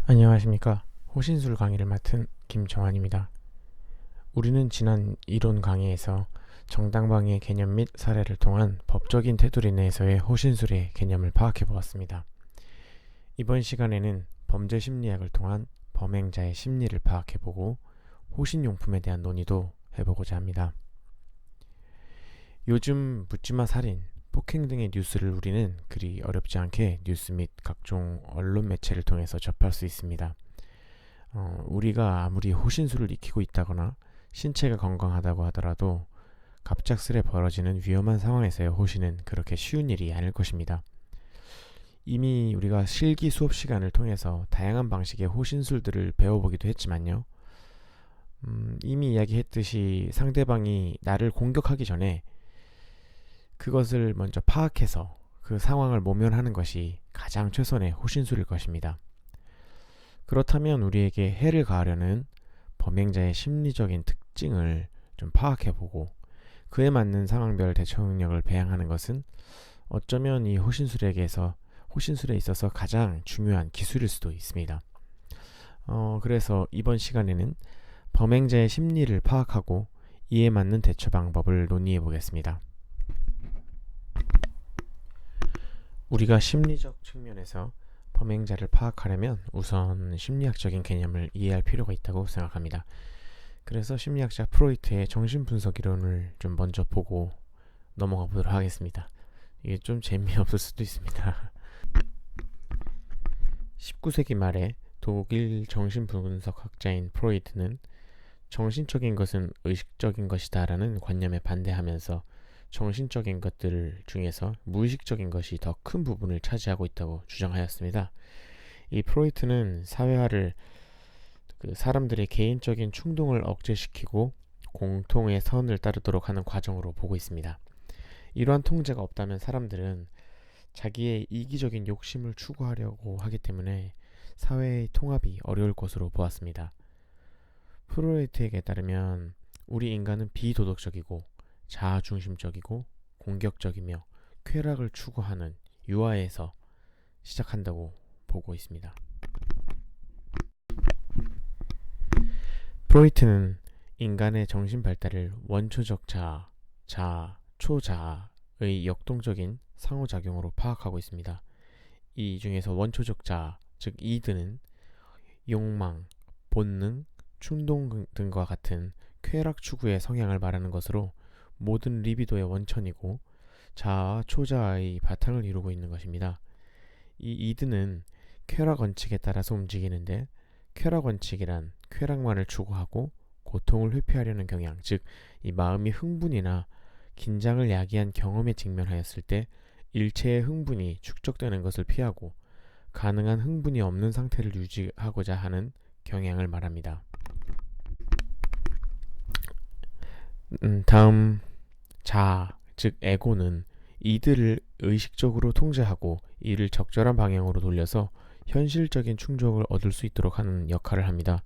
안녕하십니까. 호신술 강의를 맡은 김정환입니다. 우리는 지난 이론 강의에서 정당방위의 개념 및 사례를 통한 법적인 테두리 내에서의 호신술의 개념을 파악해 보았습니다. 이번 시간에는 범죄 심리학을 통한 범행자의 심리를 파악해 보고 호신용품에 대한 논의도 해보고자 합니다. 요즘 묻지마 살인, 폭행 등의 뉴스를 우리는 그리 어렵지 않게 뉴스 및 각종 언론 매체를 통해서 접할 수 있습니다. 우리가 아무리 호신술을 익히고 있다거나 신체가 건강하다고 하더라도 갑작스레 벌어지는 위험한 상황에서의 호신은 그렇게 쉬운 일이 아닐 것입니다. 이미 우리가 실기 수업 시간을 통해서 다양한 방식의 호신술들을 배워보기도 했지만요. 이미 이야기했듯이 상대방이 나를 공격하기 전에 그것을 먼저 파악해서 그 상황을 모면하는 것이 가장 최선의 호신술일 것입니다. 그렇다면 우리에게 해를 가하려는 범행자의 심리적인 특징을 좀 파악해보고 그에 맞는 상황별 대처 능력을 배양하는 것은 어쩌면 이 호신술에 있어서 가장 중요한 기술일 수도 있습니다. 그래서 이번 시간에는 범행자의 심리를 파악하고 이에 맞는 대처 방법을 논의해 보겠습니다. 우리가 심리적 측면에서 범행자를 파악하려면 우선 심리학적인 개념을 이해할 필요가 있다고 생각합니다. 그래서 심리학자 프로이트의 정신분석 이론을 좀 먼저 보고 넘어가 보도록 하겠습니다. 이게 좀 재미없을 수도 있습니다. 19세기 말에 독일 정신분석학자인 프로이트는 정신적인 것은 의식적인 것이다 라는 관념에 반대하면서 정신적인 것들 중에서 무의식적인 것이 더 큰 부분을 차지하고 있다고 주장하였습니다. 이 프로이트는 사회화를 사람들의 개인적인 충동을 억제시키고 공통의 선을 따르도록 하는 과정으로 보고 있습니다. 이러한 통제가 없다면 사람들은 자기의 이기적인 욕심을 추구하려고 하기 때문에 사회의 통합이 어려울 것으로 보았습니다. 프로이트에게 따르면 우리 인간은 비도덕적이고 자아중심적이고 공격적이며 쾌락을 추구하는 유아에서 시작한다고 보고 있습니다. 프로이트는 인간의 정신 발달을 원초적 자아, 초자아의 역동적인 상호작용으로 파악하고 있습니다. 이 중에서 원초적 자아, 즉 이드는 욕망, 본능, 충동 등과 같은 쾌락 추구의 성향을 말하는 것으로 모든 리비도의 원천이고 자아와 초자아의 바탕을 이루고 있는 것입니다. 이 이드는 쾌락 원칙에 따라서 움직이는데 쾌락 원칙이란 쾌락만을 추구하고 고통을 회피하려는 경향, 즉 이 마음이 흥분이나 긴장을 야기한 경험에 직면하였을 때 일체의 흥분이 축적되는 것을 피하고 가능한 흥분이 없는 상태를 유지하고자 하는 경향을 말합니다. 다음 자아, 즉 에고는 이들을 의식적으로 통제하고 이를 적절한 방향으로 돌려서 현실적인 충족을 얻을 수 있도록 하는 역할을 합니다.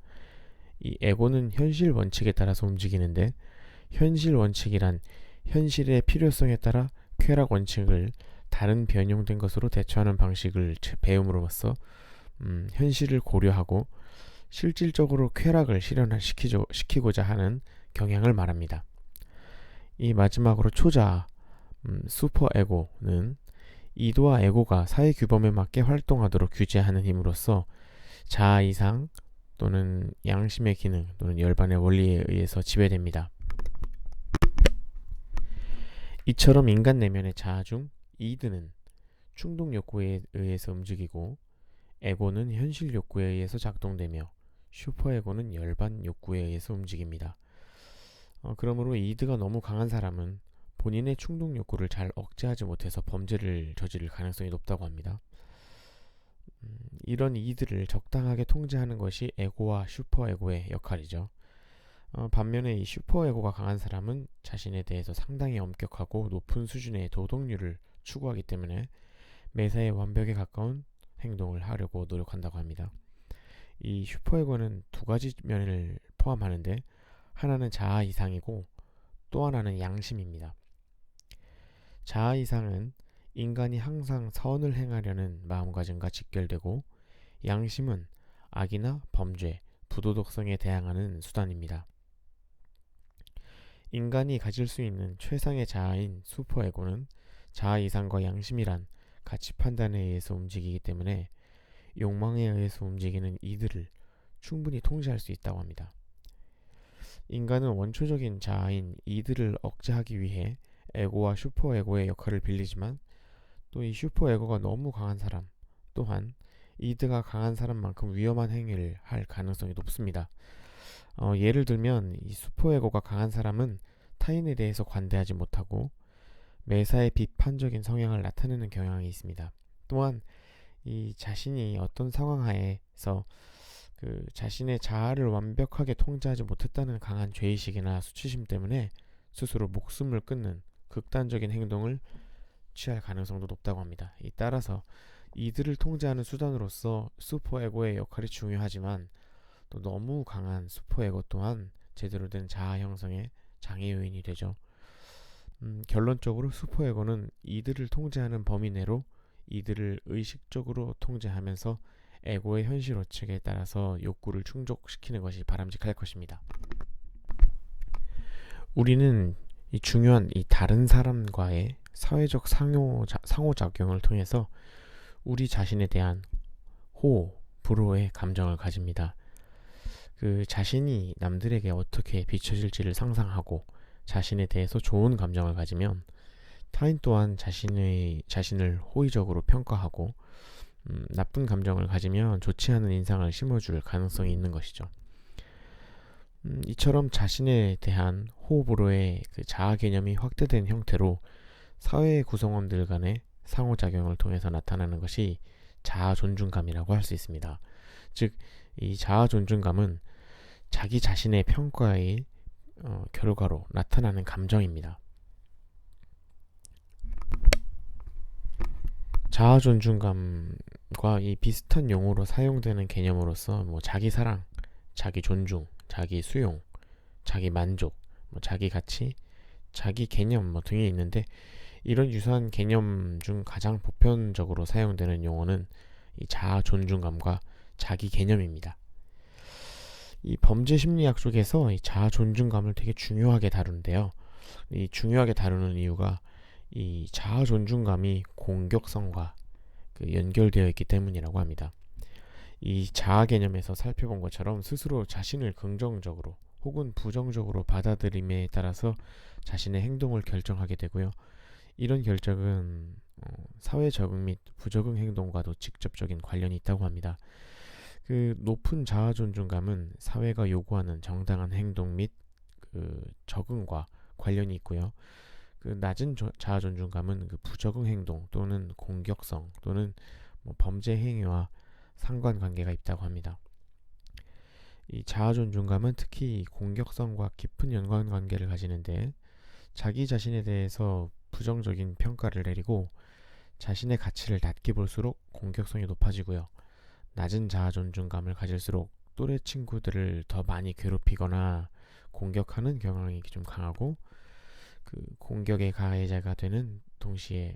이 에고는 현실 원칙에 따라서 움직이는데 현실 원칙이란 현실의 필요성에 따라 쾌락 원칙을 다른 변형된 것으로 대처하는 방식을 배움으로써 현실을 고려하고 실질적으로 쾌락을 실현시키고자 하는 경향을 말합니다. 이 마지막으로 초자아, 슈퍼에고는 이도와 에고가 사회 규범에 맞게 활동하도록 규제하는 힘으로써 자아 이상 또는 양심의 기능 또는 열반의 원리에 의해서 지배됩니다. 이처럼 인간 내면의 자아 중 이드는 충동 욕구에 의해서 움직이고 에고는 현실 욕구에 의해서 작동되며 슈퍼에고는 열반 욕구에 의해서 움직입니다. 그러므로 이드가 너무 강한 사람은 본인의 충동 욕구를 잘 억제하지 못해서 범죄를 저지를 가능성이 높다고 합니다. 이런 이들을 적당하게 통제하는 것이 에고와 슈퍼에고의 역할이죠. 반면에 이 슈퍼에고가 강한 사람은 자신에 대해서 상당히 엄격하고 높은 수준의 도덕률을 추구하기 때문에 매사에 완벽에 가까운 행동을 하려고 노력한다고 합니다. 이 슈퍼에고는 두 가지 면을 포함하는데 하나는 자아 이상이고 또 하나는 양심입니다. 자아 이상은 인간이 항상 선을 행하려는 마음가짐과 직결되고 양심은 악이나 범죄, 부도덕성에 대항하는 수단입니다. 인간이 가질 수 있는 최상의 자아인 슈퍼에고는 자아 이상과 양심이란 가치 판단에 의해서 움직이기 때문에 욕망에 의해서 움직이는 이들을 충분히 통제할 수 있다고 합니다. 인간은 원초적인 자아인 이들을 억제하기 위해 에고와 슈퍼에고의 역할을 빌리지만 또 이 슈퍼에고가 너무 강한 사람 또한 이드가 강한 사람만큼 위험한 행위를 할 가능성이 높습니다. 예를 들면 이 슈퍼에고가 강한 사람은 타인에 대해서 관대하지 못하고 매사에 비판적인 성향을 나타내는 경향이 있습니다. 또한 이 자신이 어떤 상황 하에서 자신의 자아를 완벽하게 통제하지 못했다는 강한 죄의식이나 수치심 때문에 스스로 목숨을 끊는 극단적인 행동을 취할 가능성도 높다고 합니다. 따라서 이들을 통제하는 수단으로서 슈퍼에고의 역할이 중요하지만 또 너무 강한 슈퍼에고 또한 제대로 된 자아 형성의 장애 요인이 되죠. 결론적으로 슈퍼에고는 이들을 통제하는 범위 내로 이들을 의식적으로 통제하면서 에고의 현실 원칙에 따라서 욕구를 충족시키는 것이 바람직할 것입니다. 우리는 이 중요한 이 다른 사람과의 사회적 상호작용을 통해서 우리 자신에 대한 호호, 불호의 감정을 가집니다. 자신이 남들에게 어떻게 비춰질지를 상상하고 자신에 대해서 좋은 감정을 가지면 타인 또한 자신을 호의적으로 평가하고 나쁜 감정을 가지면 좋지 않은 인상을 심어줄 가능성이 있는 것이죠. 이처럼 자신에 대한 호불호의 자아 개념이 확대된 형태로 사회의 구성원들 간의 상호작용을 통해서 나타나는 것이 자아 존중감이라고 할 수 있습니다. 즉, 이 자아 존중감은 자기 자신의 평가의 결과로 나타나는 감정입니다. 자아 존중감과 이 비슷한 용어로 사용되는 개념으로서 자기 사랑, 자기 존중, 자기 수용, 자기 만족, 자기 가치, 자기 개념 등이 있는데 이런 유사한 개념 중 가장 보편적으로 사용되는 용어는 이 자아 존중감과 자기 개념입니다. 이 범죄 심리학 쪽에서 이 자아 존중감을 되게 중요하게 다루는데요. 이 중요하게 다루는 이유가 이 자아 존중감이 공격성과 연결되어 있기 때문이라고 합니다. 이 자아 개념에서 살펴본 것처럼 스스로 자신을 긍정적으로 혹은 부정적으로 받아들임에 따라서 자신의 행동을 결정하게 되고요. 이런 결정은 사회 적응 및 부적응 행동과도 직접적인 관련이 있다고 합니다. 높은 자아 존중감은 사회가 요구하는 정당한 행동 및 적응과 관련이 있고요. 낮은 자아 존중감은 부적응 행동 또는 공격성 또는 범죄 행위와 상관관계가 있다고 합니다. 이 자아 존중감은 특히 공격성과 깊은 연관관계를 가지는데 자기 자신에 대해서 부정적인 평가를 내리고 자신의 가치를 낮게 볼수록 공격성이 높아지고요. 낮은 자아 존중감을 가질수록 또래 친구들을 더 많이 괴롭히거나 공격하는 경향이 좀 강하고 공격의 가해자가 되는 동시에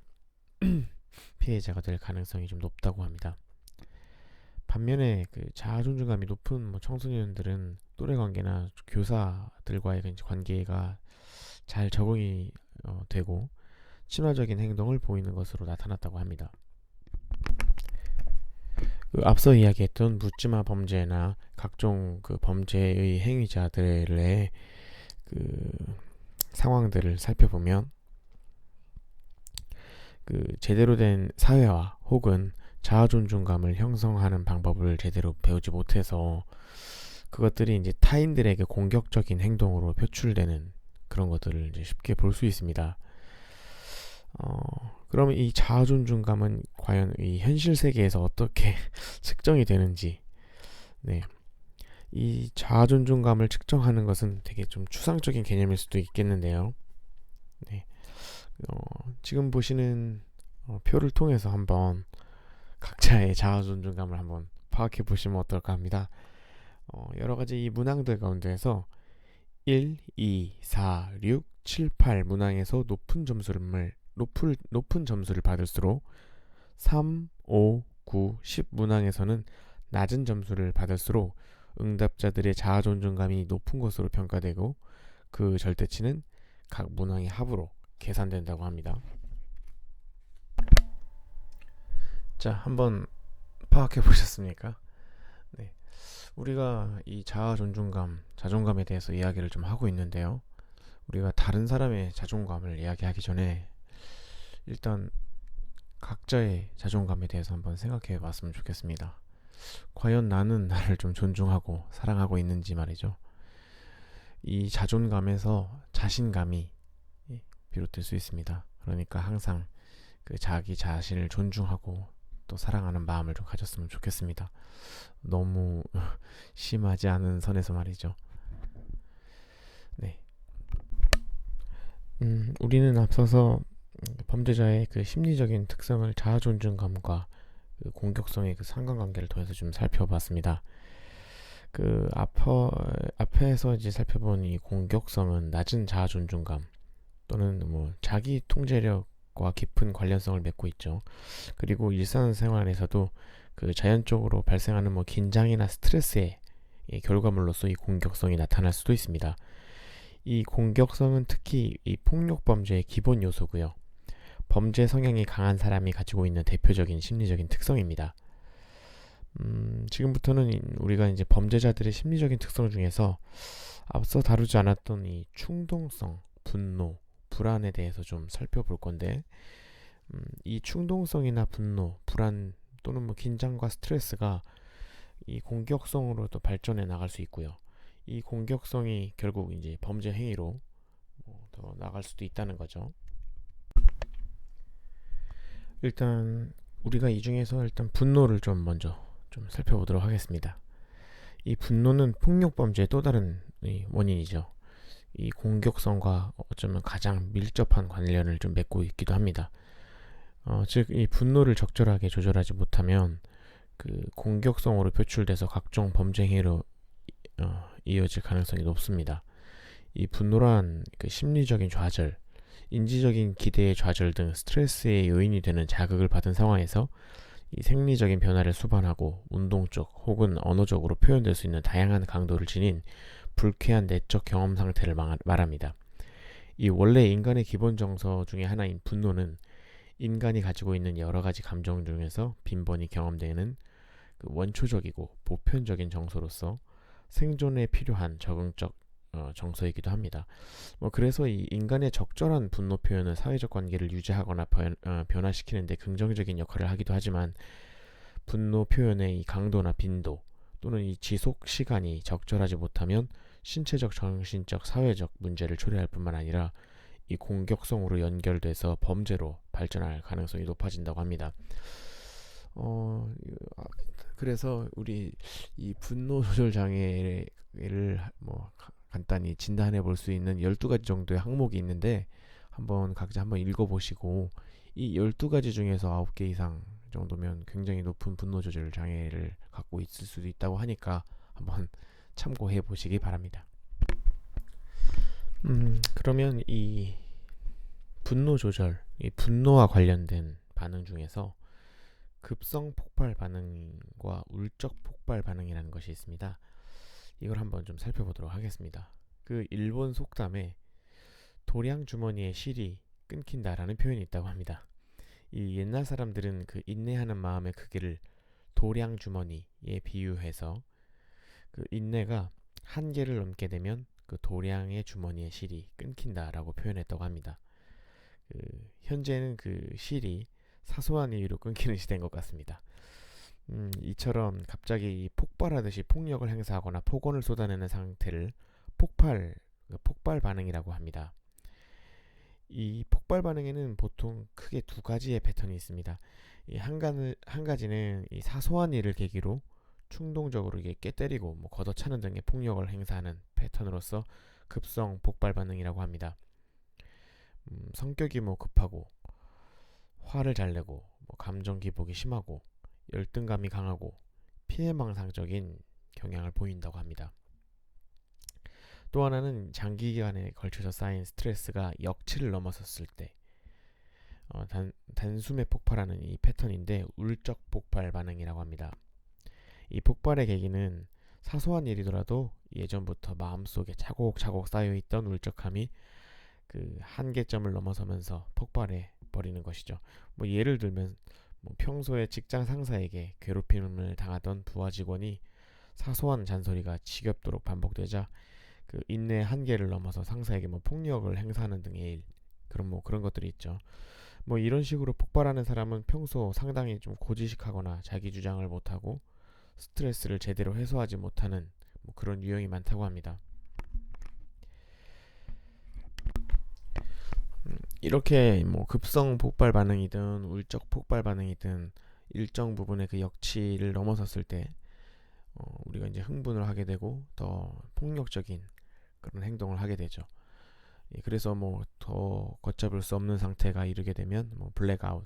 피해자가 될 가능성이 좀 높다고 합니다. 반면에 자아 존중감이 높은 청소년들은 또래 관계나 교사들과의 관계가 잘 적응이 되고 친화적인 행동을 보이는 것으로 나타났다고 합니다. 앞서 이야기했던 묻지마 범죄나 각종 범죄의 행위자들의 상황들을 살펴보면 제대로 된 사회화 혹은 자아 존중감을 형성하는 방법을 제대로 배우지 못해서 그것들이 이제 타인들에게 공격적인 행동으로 표출되는 그런 것들을 이제 쉽게 볼 수 있습니다. 그러면 이 자아 존중감은 과연 이 현실 세계에서 어떻게 측정이 되는지, 이 자아 존중감을 측정하는 것은 되게 좀 추상적인 개념일 수도 있겠는데요. 지금 보시는 표를 통해서 한번 각자의 자아 존중감을 한번 파악해 보시면 어떨까 합니다. 여러 가지 이 문항들 가운데에서 1, 2, 4, 6, 7, 8 문항에서 높은 점수를 받을수록 3, 5, 9, 10 문항에서는 낮은 점수를 받을수록 응답자들의 자아 존중감이 높은 것으로 평가되고 그 절대치는 각 문항의 합으로 계산된다고 합니다. 자, 한번 파악해 보셨습니까? 네. 우리가 이 자아 존중감, 자존감에 대해서 이야기를 좀 하고 있는데요. 우리가 다른 사람의 자존감을 이야기하기 전에 일단 각자의 자존감에 대해서 한번 생각해 봤으면 좋겠습니다. 과연 나는 나를 좀 존중하고 사랑하고 있는지 말이죠. 이 자존감에서 자신감이 비롯될 수 있습니다. 그러니까 항상 그 자기 자신을 존중하고 또 사랑하는 마음을 좀 가졌으면 좋겠습니다. 너무 심하지 않은 선에서 말이죠. 네. 우리는 앞서서 범죄자의 그 심리적인 특성을 자아 존중감과 그 공격성의 그 상관관계를 통해서 좀 살펴봤습니다. 그 앞에서 이제 살펴본 이 공격성은 낮은 자아 존중감 또는 뭐 자기 통제력과 깊은 관련성을 맺고 있죠. 그리고 일상생활에서도 그 자연적으로 발생하는 뭐 긴장이나 스트레스의 결과물로서 이 공격성이 나타날 수도 있습니다. 이 공격성은 특히 이 폭력 범죄의 기본 요소고요. 범죄 성향이 강한 사람이 가지고 있는 대표적인 심리적인 특성입니다. 지금부터는 우리가 이제 범죄자들의 심리적인 특성 중에서 앞서 다루지 않았던 이 충동성, 분노, 불안에 대해서 좀 살펴볼 건데, 이 충동성이나 분노, 불안 또는 뭐 긴장과 스트레스가 이 공격성으로도 발전해 나갈 수 있고요. 이 공격성이 결국 이제 범죄 행위로 더 나갈 수도 있다는 거죠. 일단 우리가 이 중에서 일단 분노를 좀 먼저 좀 살펴보도록 하겠습니다. 이 분노는 폭력 범죄의 또 다른 원인이죠. 이 공격성과 어쩌면 가장 밀접한 관련을 좀 맺고 있기도 합니다. 즉 이 분노를 적절하게 조절하지 못하면 그 공격성으로 표출돼서 각종 범죄 행위로 이어질 가능성이 높습니다. 이 분노란 그 심리적인 좌절, 인지적인 기대의 좌절 등 스트레스의 요인이 되는 자극을 받은 상황에서 이 생리적인 변화를 수반하고 운동적 혹은 언어적으로 표현될 수 있는 다양한 강도를 지닌 불쾌한 내적 경험 상태를 말합니다. 이 원래 인간의 기본 정서 중에 하나인 분노는 인간이 가지고 있는 여러 가지 감정 중에서 빈번히 경험되는 그 원초적이고 보편적인 정서로서 생존에 필요한 적응적 정서이기도 합니다. 그래서 이 인간의 적절한 분노 표현은 사회적 관계를 유지하거나 변화시키는 데 긍정적인 역할을 하기도 하지만 분노 표현의 이 강도나 빈도 또는 이 지속 시간이 적절하지 못하면 신체적, 정신적, 사회적 문제를 초래할 뿐만 아니라 이 공격성으로 연결돼서 범죄로 발전할 가능성이 높아진다고 합니다. 그래서 우리 이 분노 조절 장애를 뭐 간단히 진단해 볼 수 있는 12가지 정도의 항목이 있는데 한번 각자 한번 읽어보시고 이 12가지 중에서 9개 이상 정도면 굉장히 높은 분노 조절 장애를 갖고 있을 수도 있다고 하니까 한번 참고해 보시기 바랍니다. 그러면 이 분노 조절, 이 분노와 관련된 반응 중에서 급성 폭발 반응과 울적 폭발 반응이라는 것이 있습니다. 이걸 한번 좀 살펴보도록 하겠습니다. 그 일본 속담에 도량 주머니에 실이 끊긴다라는 표현이 있다고 합니다. 이 옛날 사람들은 그 인내하는 마음의 크기를 도량 주머니에 비유해서 그 인내가 한계를 넘게 되면 그 도량의 주머니의 실이 끊긴다라고 표현했다고 합니다. 그 현재는 그 실이 사소한 이유로 끊기는 시대인 것 같습니다. 이처럼 갑자기 폭발하듯이 폭력을 행사하거나 폭언을 쏟아내는 상태를 폭발 반응이라고 합니다. 이 폭발 반응에는 보통 크게 두 가지의 패턴이 있습니다. 한 가지는 이 사소한 일을 계기로 충동적으로 이게 깨때리고 뭐 걷어차는 등의 폭력을 행사하는 패턴으로서 급성 폭발 반응이라고 합니다. 성격이 뭐 급하고 화를 잘 내고 뭐 감정 기복이 심하고 열등감이 강하고 피해망상적인 경향을 보인다고 합니다. 또 하나는 장기간에 걸쳐서 쌓인 스트레스가 역치를 넘어섰을 때 단숨에 폭발하는 이 패턴인데 울적 폭발 반응이라고 합니다. 이 폭발의 계기는 사소한 일이더라도 예전부터 마음속에 차곡차곡 쌓여있던 울적함이 그 한계점을 넘어서면서 폭발해 버리는 것이죠. 뭐 예를 들면 뭐 평소에 직장 상사에게 괴롭힘을 당하던 부하 직원이 사소한 잔소리가 지겹도록 반복되자 그 인내의 한계를 넘어서 상사에게 뭐 폭력을 행사하는 등의 일, 그런 것들이 있죠. 뭐 이런 식으로 폭발하는 사람은 평소 상당히 좀 고지식하거나 자기 주장을 못하고 스트레스를 제대로 해소하지 못하는 뭐 그런 유형이 많다고 합니다. 이렇게 뭐 급성 폭발 반응이든 울적 폭발 반응이든 일정 부분의 그 역치를 넘어섰을 때 우리가 이제 흥분을 하게 되고 더 폭력적인 그런 행동을 하게 되죠. 예, 그래서 뭐 더 걷잡을 수 없는 상태가 이르게 되면 뭐 블랙아웃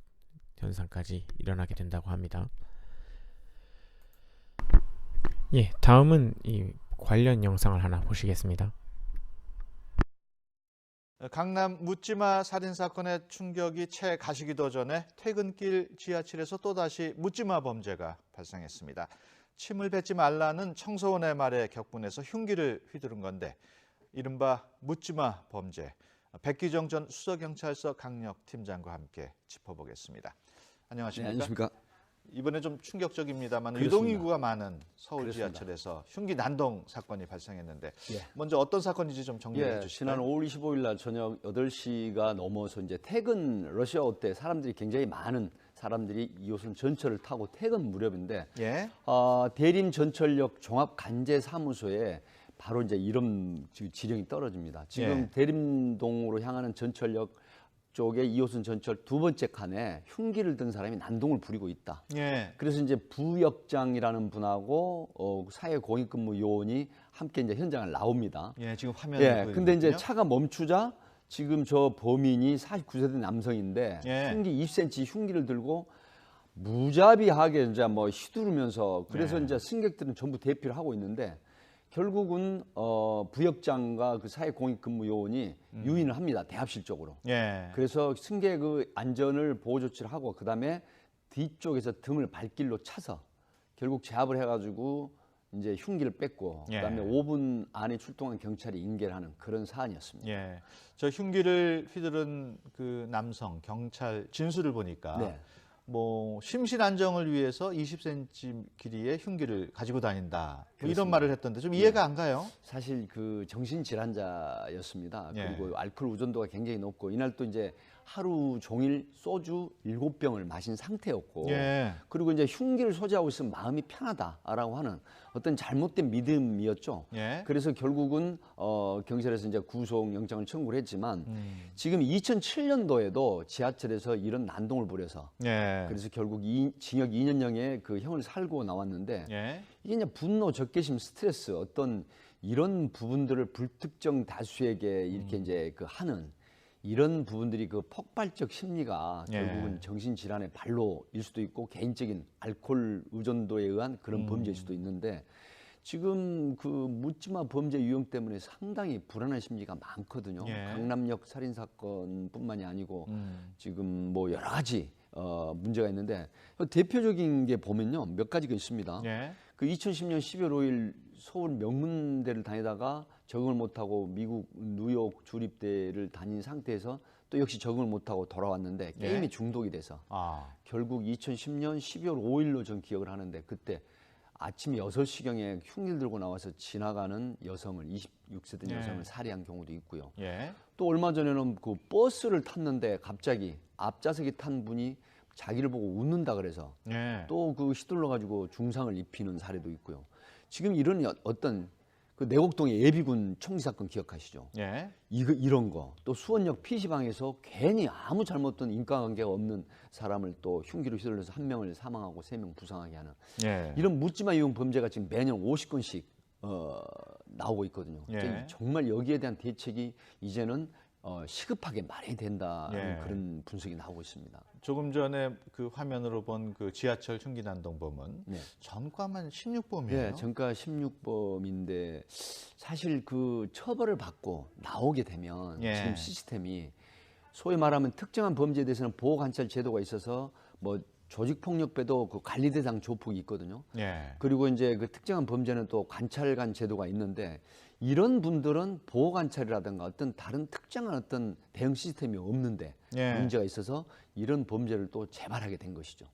현상까지 일어나게 된다고 합니다. 예, 다음은 이 관련 영상을 하나 보시겠습니다. 강남 묻지마 살인사건의 충격이 채 가시기도 전에 퇴근길 지하철에서 또다시 묻지마 범죄가 발생했습니다. 침을 뱉지 말라는 청소원의 말에 격분해서 흉기를 휘두른 건데 이른바 묻지마 범죄. 백기정 전 수서경찰서 강력팀장과 함께 짚어보겠습니다. 안녕하십니까? 네, 안녕하십니까? 이번에 좀 충격적입니다만 그렇습니다. 유동인구가 많은 서울 그렇습니다. 지하철에서 흉기 난동 사건이 발생했는데 예. 먼저 어떤 사건인지 좀 정리해 주시죠. 지난 5월 25일 날 저녁 8시가 넘어서 이제 퇴근 러시아어 때 사람들이 굉장히 많은 사람들이 2호선 전철을 타고 퇴근 무렵인데 예. 대림 전철역 종합 간제 사무소에 바로 이제 이런 지령이 떨어집니다. 지금 예. 대림동으로 향하는 전철역 쪽에 2호선 전철 두 번째 칸에 흉기를 든 사람이 난동을 부리고 있다. 예. 그래서 이제 부역장이라는 분하고 사회공익근무 요원이 함께 이제 현장을 나옵니다. 예, 지금 화면에 예, 보이는 근데 이제 거군요. 차가 멈추자 지금 저 범인이 49세 남성인데 예. 흉기 2cm 흉기를 들고 무자비하게 이제 뭐 휘두르면서 그래서 예. 이제 승객들은 전부 대피를 하고 있는데 결국은 부역장과 그 사회공익근무 요원이 유인을 합니다. 대합실 쪽으로. 예. 그래서 승객의 그 안전을 보호 조치를 하고 그다음에 뒤쪽에서 등을 발길로 차서 결국 제압을 해가지고 이제 흉기를 뺐고 예. 그다음에 5분 안에 출동한 경찰이 인계를 하는 그런 사안이었습니다. 예. 저 흉기를 휘두른 그 남성 경찰 진술을 보니까 네. 뭐 심신 안정을 위해서 20cm 길이의 흉기를 가지고 다닌다. 뭐 이런 그렇습니다. 말을 했던데 좀 이해가 안 가요. 사실 그 정신질환자였습니다. 예. 그리고 알코올 의존도가 굉장히 높고 이날 또 이제 하루 종일 소주 7병을 마신 상태였고 예. 그리고 이제 흉기를 소지하고 있으면 마음이 편하다라고 하는 어떤 잘못된 믿음이었죠. 예. 그래서 결국은 경찰에서 이제 구속 영장을 청구를 했지만 지금 2007년도에도 지하철에서 이런 난동을 부려서 예. 그래서 결국 징역 2년형의 그 형을 살고 나왔는데 예. 이게 이제 분노, 적개심, 스트레스 어떤 이런 부분들을 불특정 다수에게 이렇게 이제 그 하는 이런 부분들이 그 폭발적 심리가 예. 결국은 정신질환의 발로일 수도 있고 개인적인 알코올 의존도에 의한 그런 범죄일 수도 있는데 지금 그 묻지마 범죄 유형 때문에 상당히 불안한 심리가 많거든요. 예. 강남역 살인 사건뿐만이 아니고 지금 뭐 여러 가지 문제가 있는데 대표적인 게 보면요 몇 가지가 있습니다. 예. 그 2010년 12월 5일 서울 명문대를 다니다가 적응을 못하고 미국 뉴욕 주립대를 다닌 상태에서 또 역시 적응을 못하고 돌아왔는데 게임에 예. 중독이 돼서 아. 결국 2010년 12월 5일로 전 기억을 하는데 그때 아침 6시경에 흉기를 들고 나와서 지나가는 여성을 26세 된 예. 여성을 살해한 경우도 있고요. 예. 또 얼마 전에는 그 버스를 탔는데 갑자기 앞좌석에 탄 분이 자기를 보고 웃는다 그래서 예. 또 그 휘둘러 가지고 중상을 입히는 사례도 있고요. 지금 이런 어떤 그 내곡동의 예비군 총기 사건 기억하시죠? 예. 이런 거. 또 수원역 PC방에서 괜히 아무 잘못된 인과관계가 없는 사람을 또 흉기로 휘둘러서 한 명을 사망하고 3명 부상하게 하는 예. 이런 묻지마 이용 범죄가 지금 매년 50건씩 나오고 있거든요. 예. 정말 여기에 대한 대책이 이제는 시급하게 마련이 된다는 예. 그런 분석이 나오고 있습니다. 조금 전에 그 화면으로 본 그 지하철 흉기 난동범은 네. 전과만 16범이에요. 예, 전과 16범인데 사실 그 처벌을 받고 나오게 되면 예. 지금 시스템이 소위 말하면 특정한 범죄에 대해서는 보호 관찰 제도가 있어서 뭐 조직폭력배도 그 관리대상 조폭이 있거든요. 예. 그리고 이제 그 특정한 범죄는 또 관찰관 제도가 있는데 이런 분들은 보호 관찰이라든가 어떤 다른 특정한 어떤 대응 시스템이 없는데 예. 문제가 있어서 이런 범죄를 또 재발하게 된 것이죠.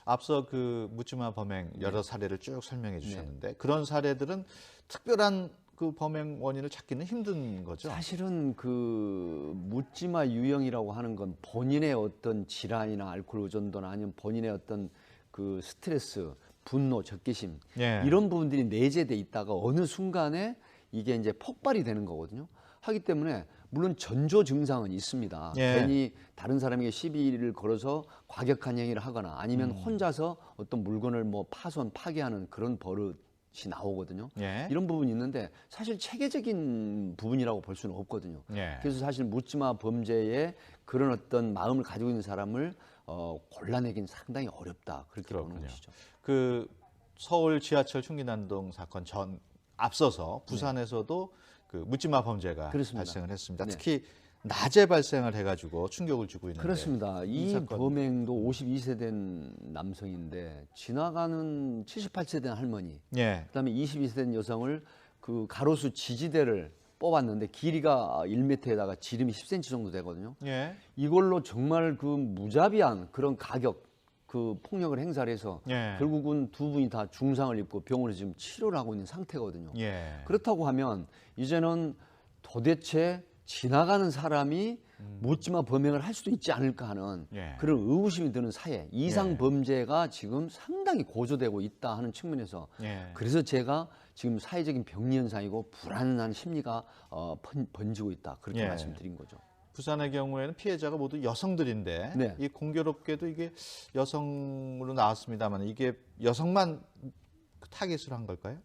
앞서 그 묻지마 범행 네. 여러 사례를 쭉 설명해 주셨는데 그런 사례들은 특별한 그 범행 원인을 찾기는 힘든 거죠. 사실은 그 묻지마 유형이라고 하는 건 본인의 어떤 질환이나 알코올 의존도나 아니면 본인의 어떤 그 스트레스, 분노, 적개심 예. 이런 부분들이 내재돼 있다가 어느 순간에 이게 이제 폭발이 되는 거거든요. 하기 때문에 물론 전조 증상은 있습니다. 예. 괜히 다른 사람에게 시비를 걸어서 과격한 행위를 하거나 아니면 혼자서 어떤 물건을 뭐 파손, 파괴하는 그런 버릇이 나오거든요. 예. 이런 부분이 있는데 사실 체계적인 부분이라고 볼 수는 없거든요. 예. 그래서 사실 묻지마 범죄에 그런 어떤 마음을 가지고 있는 사람을 골라내긴 상당히 어렵다 그렇게 보는 그렇군요. 것이죠. 그 서울 지하철 흉기난동 사건 전 앞서서 부산에서도 그 묻지마 범죄가 그렇습니다. 발생을 했습니다. 네. 특히 낮에 발생을 해가지고 충격을 주고 있는데 그렇습니다. 이 사건. 범행도 52세 된 남성인데 지나가는 78세 된 할머니, 예. 그다음에 22세 된 여성을 그 가로수 지지대를 뽑았는데 길이가 1m에다가 지름이 10cm 정도 되거든요. 예. 이걸로 정말 그 무자비한 그런 가격, 그 폭력을 행사를 해서 예. 결국은 두 분이 다 중상을 입고 병원에서 지금 치료를 하고 있는 상태거든요. 예. 그렇다고 하면 이제는 도대체 지나가는 사람이 묻지마 범행을 할 수도 있지 않을까 하는 예. 그런 의구심이 드는 사회 이상 예. 범죄가 지금 상당히 고조되고 있다 하는 측면에서 예. 그래서 제가 지금 사회적인 병리 현상이고 불안한 심리가 번지고 있다 그렇게 예. 말씀드린 거죠. 부산의 경우에는 피해자가 모두 여성들인데 네. 이 공교롭게도 이게 여성으로 나왔습니다만 이게 여성만 타겟으로 한 걸까요?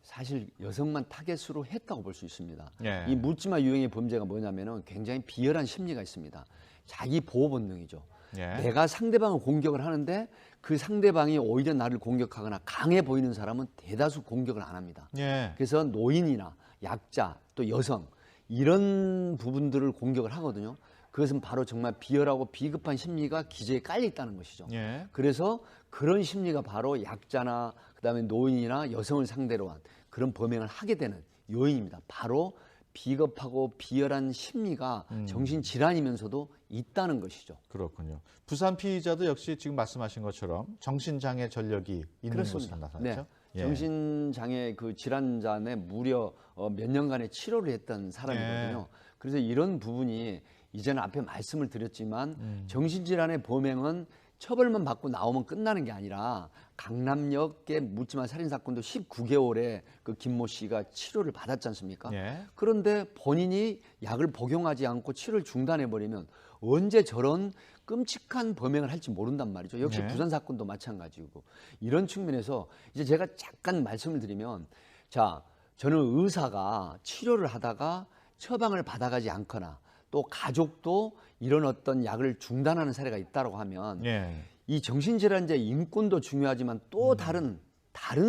사실 여성만 타겟으로 했다고 볼 수 있습니다. 예. 이 묻지마 유형의 범죄가 뭐냐면은 굉장히 비열한 심리가 있습니다. 자기 보호 본능이죠. 예. 내가 상대방을 공격을 하는데 그 상대방이 오히려 나를 공격하거나 강해 보이는 사람은 대다수 공격을 안 합니다. 예. 그래서 노인이나 약자 또 여성 이런 부분들을 공격을 하거든요. 그것은 바로 정말 비열하고 비급한 심리가 기저에 깔려 있다는 것이죠. 예. 그래서 그런 심리가 바로 약자나 그다음에 노인이나 여성을 상대로 한 그런 범행을 하게 되는 요인입니다. 바로 비겁하고 비열한 심리가 정신질환이면서도 있다는 것이죠. 그렇군요. 부산 피의자도 역시 지금 말씀하신 것처럼 정신장애 전력이 있는 그렇습니다. 것으로 나타났죠. 네. 정신장애 그 질환자에 무려 몇 년간의 치료를 했던 사람이거든요. 그래서 이런 부분이 이제는 앞에 말씀을 드렸지만 정신질환의 범행은 처벌만 받고 나오면 끝나는 게 아니라 강남역의 묻지마 살인 사건도 19개월에 그 김모 씨가 치료를 받았지 않습니까? 예. 그런데 본인이 약을 복용하지 않고 치료를 중단해 버리면 언제 저런 끔찍한 범행을 할지 모른단 말이죠. 역시 네. 부산 사건도 마찬가지고 이런 측면에서 이제 제가 잠깐 말씀을 드리면 자 저는 의사가 치료를 하다가 처방을 받아가지 않거나 또 가족도 이런 어떤 약을 중단하는 사례가 있다고 하면 예. 이 정신질환자의 인권도 중요하지만 또 다른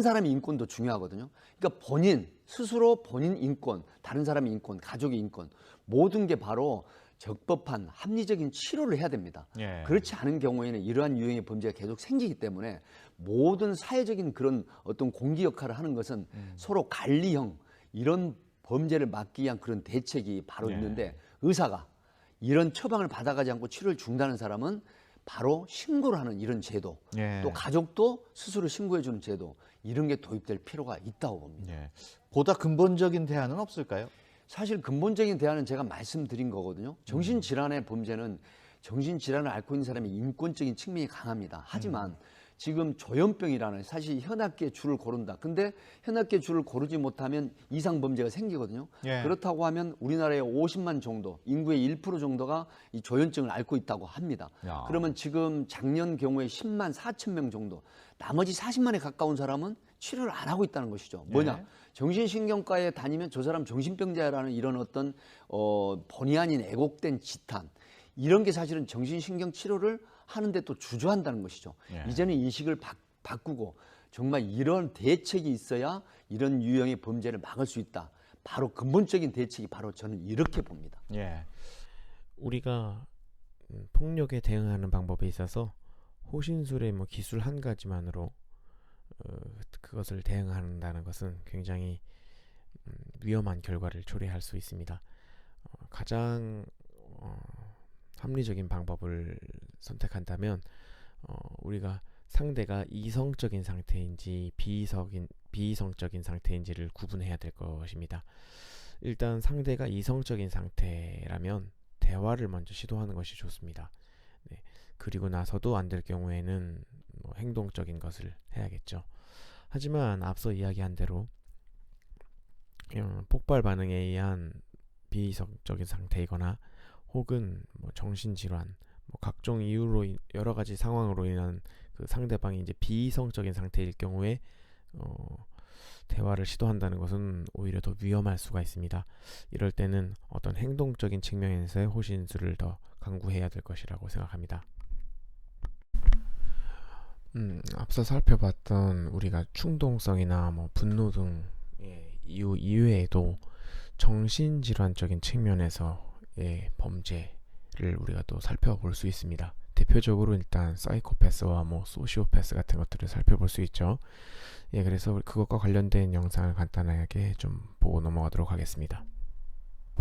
사람의 인권도 중요하거든요. 그러니까 본인 스스로 본인 인권, 다른 사람의 인권, 가족의 인권 모든 게 바로 적법한 합리적인 치료를 해야 됩니다. 예. 그렇지 않은 경우에는 이러한 유형의 범죄가 계속 생기기 때문에 모든 사회적인 그런 어떤 공기 역할을 하는 것은 서로 관리형 이런 범죄를 막기 위한 그런 대책이 바로 예. 있는데 의사가 이런 처방을 받아가지 않고 치료를 중단하는 사람은 바로 신고를 하는 이런 제도 예. 또 가족도 스스로 신고해 주는 제도 이런 게 도입될 필요가 있다고 봅니다. 예. 보다 근본적인 대안은 없을까요? 사실 근본적인 대안은 제가 말씀드린 거거든요. 정신질환의 범죄는 정신질환을 앓고 있는 사람의 인권적인 측면이 강합니다. 하지만 지금 조현병이라는 사실 현악기의 줄을 고른다. 근데 현악기의 줄을 고르지 못하면 이상범죄가 생기거든요. 예. 그렇다고 하면 우리나라의 50만 정도, 인구의 1% 정도가 이 조현증을 앓고 있다고 합니다. 야. 그러면 지금 작년 경우에 10만 4천 명 정도, 나머지 40만에 가까운 사람은 치료를 안 하고 있다는 것이죠. 뭐냐? 예. 정신신경과에 다니면 저 사람 정신병자라는 이런 어떤 본의 아닌 애곡된 지탄 이런 게 사실은 정신신경 치료를 하는데 또 주저한다는 것이죠. 예. 이제는 인식을 바꾸고 정말 이런 대책이 있어야 이런 유형의 범죄를 막을 수 있다. 바로 근본적인 대책이 바로 저는 이렇게 봅니다. 예. 우리가 폭력에 대응하는 방법에 있어서 호신술의 뭐 기술 한 가지만으로 그것을 대응한다는 것은 굉장히 위험한 결과를 초래할 수 있습니다. 가장 합리적인 방법을 선택한다면 우리가 상대가 이성적인 상태인지 비이성적인 상태인지를 구분해야 될 것입니다. 일단 상대가 이성적인 상태라면 대화를 먼저 시도하는 것이 좋습니다. 네. 그리고 나서도 안 될 경우에는 뭐 행동적인 것을 해야겠죠. 하지만 앞서 이야기한 대로 폭발 반응에 의한 비이성적인 상태이거나 혹은 뭐 정신질환, 뭐 각종 이유로 여러 가지 상황으로 인한 그 상대방이 이제 비이성적인 상태일 경우에 대화를 시도한다는 것은 오히려 더 위험할 수가 있습니다. 이럴 때는 어떤 행동적인 측면에서의 호신술을 더 강구해야 될 것이라고 생각합니다. 앞서 살펴봤던 우리가 충동성이나 뭐 분노 등의 이유 이외에도 정신질환적인 측면에서의 범죄를 우리가 또 살펴볼 수 있습니다. 대표적으로 일단 사이코패스와 뭐 소시오패스 같은 것들을 살펴볼 수 있죠. 그래서 그것과 관련된 영상을 간단하게 좀 보고 넘어가도록 하겠습니다.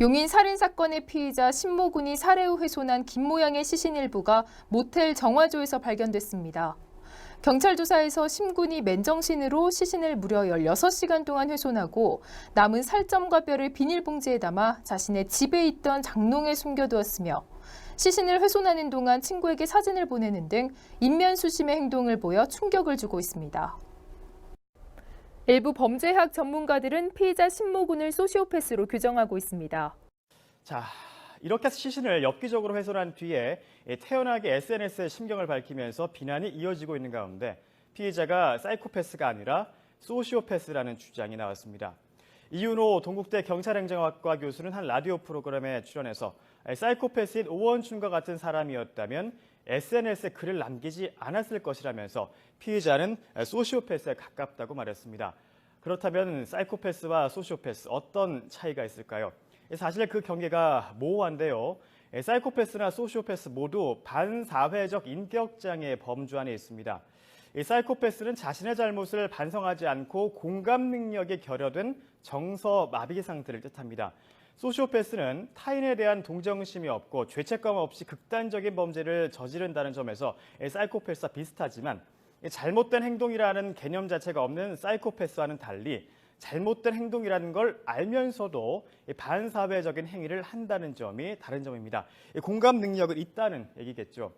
용인 살인사건의 피의자 신모 군이 살해 후 훼손한 긴 모양의 시신 일부가 모텔 정화조에서 발견됐습니다. 경찰 조사에서 심 군이 맨정신으로 시신을 무려 16시간 동안 훼손하고 남은 살점과 뼈를 비닐봉지에 담아 자신의 집에 있던 장롱에 숨겨두었으며 시신을 훼손하는 동안 친구에게 사진을 보내는 등 인면수심의 행동을 보여 충격을 주고 있습니다. 일부 범죄학 전문가들은 피의자 신모 군을 소시오패스로 규정하고 있습니다. 자, 이렇게 시신을 엽기적으로 훼손한 뒤에 태연하게 SNS에 심경을 밝히면서 비난이 이어지고 있는 가운데 피의자가 사이코패스가 아니라 소시오패스라는 주장이 나왔습니다. 이윤호 동국대 경찰행정학과 교수는 한 라디오 프로그램에 출연해서 사이코패스인 오원춘과 같은 사람이었다면 SNS에 글을 남기지 않았을 것이라면서 피의자는 소시오패스에 가깝다고 말했습니다. 그렇다면 사이코패스와 소시오패스 어떤 차이가 있을까요? 사실 그 경계가 모호한데요. 사이코패스나 소시오패스 모두 반사회적 인격장애 범주 안에 있습니다. 사이코패스는 자신의 잘못을 반성하지 않고 공감 능력이 결여된 정서마비 상태를 뜻합니다. 소시오패스는 타인에 대한 동정심이 없고 죄책감 없이 극단적인 범죄를 저지른다는 점에서 사이코패스와 비슷하지만 잘못된 행동이라는 개념 자체가 없는 사이코패스와는 달리 잘못된 행동이라는 걸 알면서도 반사회적인 행위를 한다는 점이 다른 점입니다. 공감 능력은 있다는 얘기겠죠.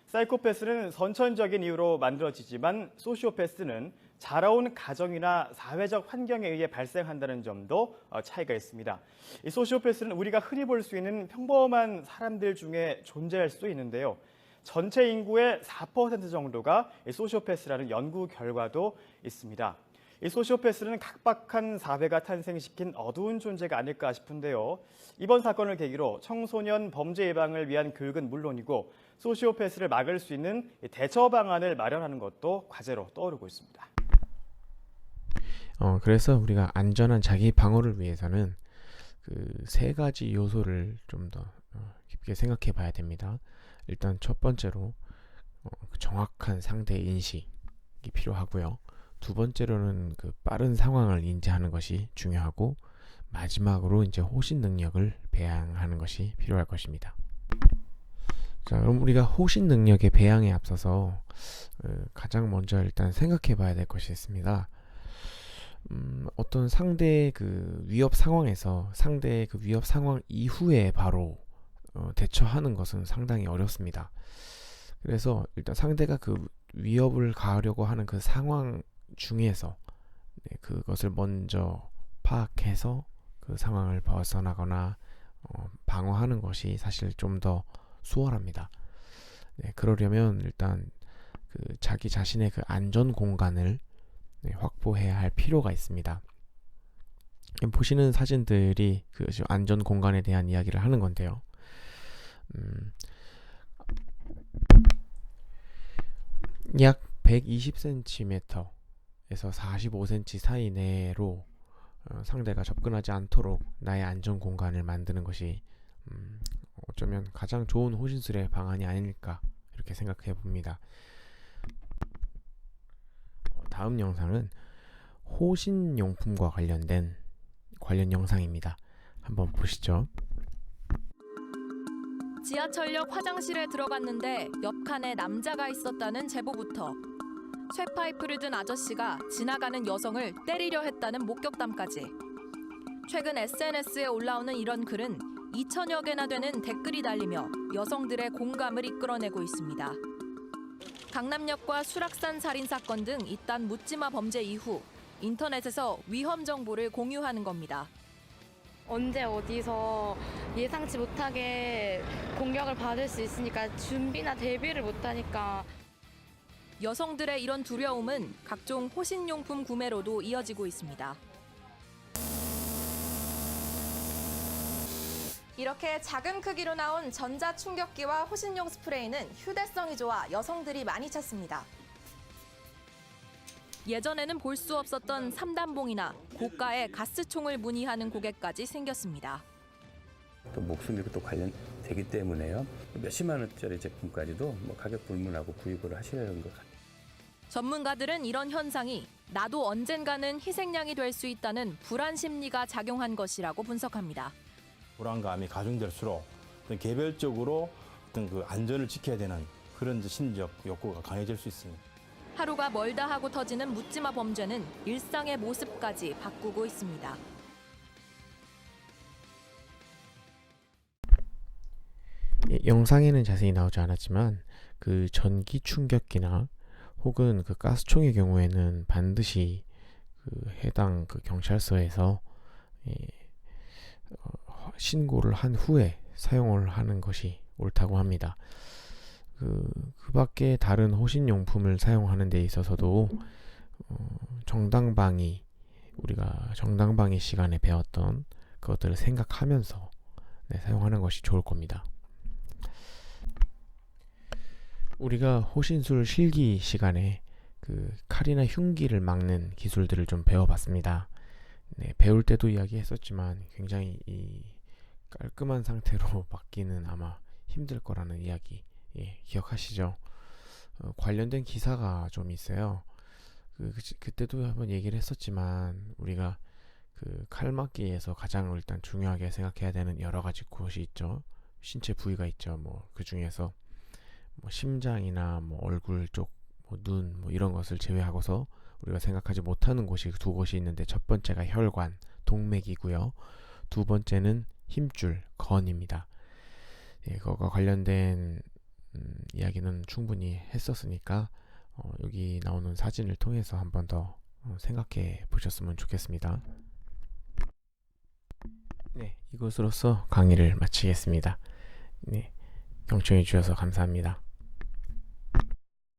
사이코패스는 선천적인 이유로 만들어지지만 소시오패스는 자라온 가정이나 사회적 환경에 의해 발생한다는 점도 차이가 있습니다. 이 소시오패스는 우리가 흔히 볼 수 있는 평범한 사람들 중에 존재할 수도 있는데요. 전체 인구의 4% 정도가 소시오패스라는 연구 결과도 있습니다. 이 소시오패스는 각박한 사회가 탄생시킨 어두운 존재가 아닐까 싶은데요. 이번 사건을 계기로 청소년 범죄 예방을 위한 교육은 물론이고 소시오패스를 막을 수 있는 대처 방안을 마련하는 것도 과제로 떠오르고 있습니다. 그래서 우리가 안전한 자기 방어를 위해서는 그 세 가지 요소를 좀 더 깊게 생각해 봐야 됩니다. 일단 첫 번째로 정확한 상대 인식이 필요하고요. 두 번째로는 그 빠른 상황을 인지하는 것이 중요하고 마지막으로 이제 호신 능력을 배양하는 것이 필요할 것입니다. 자, 그럼 우리가 호신 능력의 배양에 앞서서 가장 먼저 일단 생각해 봐야 될 것이 있습니다. 어떤 상대의 그 위협 상황에서 상대의 그 위협 상황 이후에 바로 대처하는 것은 상당히 어렵습니다. 그래서 일단 상대가 그 위협을 가하려고 하는 그 상황 중에서 그것을 먼저 파악해서 그 상황을 벗어나거나 방어하는 것이 사실 좀 더 수월합니다. 그러려면 일단 그 자기 자신의 그 안전 공간을 확보해야 할 필요가 있습니다. 보시는 사진들이 그 안전 공간에 대한 이야기를 하는 건데요. 약 120cm에서 45cm 사이 내로 상대가 접근하지 않도록 나의 안전 공간을 만드는 것이 어쩌면 가장 좋은 호신술의 방안이 아닐까 이렇게 생각해 봅니다. 다음 영상은 호신용품과 관련 영상입니다. 한번 보시죠. 지하철역 화장실에 들어갔는데 옆 칸에 남자가 있었다는 제보부터 쇠파이프를 든 아저씨가 지나가는 여성을 때리려 했다는 목격담까지. 최근 SNS에 올라오는 이런 글은 2천여 개나 되는 댓글이 달리며 여성들의 공감을 이끌어내고 있습니다. 강남역과 수락산 살인사건 등 잇따른 묻지마 범죄 이후 인터넷에서 위험 정보를 공유하는 겁니다. 언제 어디서 예상치 못하게 공격을 받을 수 있으니까 준비나 대비를 못하니까. 여성들의 이런 두려움은 각종 호신용품 구매로도 이어지고 있습니다. 이렇게 작은 크기로 나온 전자충격기와 호신용 스프레이는 휴대성이 좋아 여성들이 많이 찾습니다. 예전에는 볼 수 없었던 삼단봉이나 고가의 가스총을 문의하는 고객까지 생겼습니다. 또 목숨이 또 관련되기 때문에요. 몇십만 원짜리 제품까지도 가격 불문하고 구입을 하시는 것 같아요. 전문가들은 이런 현상이 나도 언젠가는 희생양이 될 수 있다는 불안 심리가 작용한 것이라고 분석합니다. 불안감이 가중될수록 어떤 개별적으로 어떤 그 안전을 지켜야 되는 그런 심리적 욕구가 강해질 수 있습니다. 하루가 멀다 하고 터지는 묻지마 범죄는 일상의 모습까지 바꾸고 있습니다. 영상에는 자세히 나오지 않았지만 그 전기 충격기나 혹은 그 가스총의 경우에는 반드시 그 해당 그 경찰서에서 신고를 한 후에 사용을 하는 것이 옳다고 합니다. 그 밖에 다른 호신용품을 사용하는 데 있어서도 우리가 정당방위 시간에 배웠던 그것들을 생각하면서 사용하는 것이 좋을 겁니다. 우리가 호신술 실기 시간에 그 칼이나 흉기를 막는 기술들을 좀 배워봤습니다. 배울 때도 이야기했었지만 굉장히 이 깔끔한 상태로 막기는 아마 힘들 거라는 이야기 기억하시죠? 관련된 기사가 좀 있어요. 그때도 한번 얘기를 했었지만 우리가 그 칼막기에서 가장 일단 중요하게 생각해야 되는 여러 가지 곳이 있죠. 신체 부위가 있죠. 그 중에서 심장이나 얼굴 쪽, 눈 이런 것을 제외하고서 우리가 생각하지 못하는 곳이 두 곳이 있는데, 첫 번째가 혈관, 동맥이고요. 두 번째는 힘줄, 건입니다. 그거가 관련된 이야기는 충분히 했었으니까 여기 나오는 사진을 통해서 한 번 더 생각해 보셨으면 좋겠습니다. 이것으로써 강의를 마치겠습니다. 경청해 주셔서 감사합니다.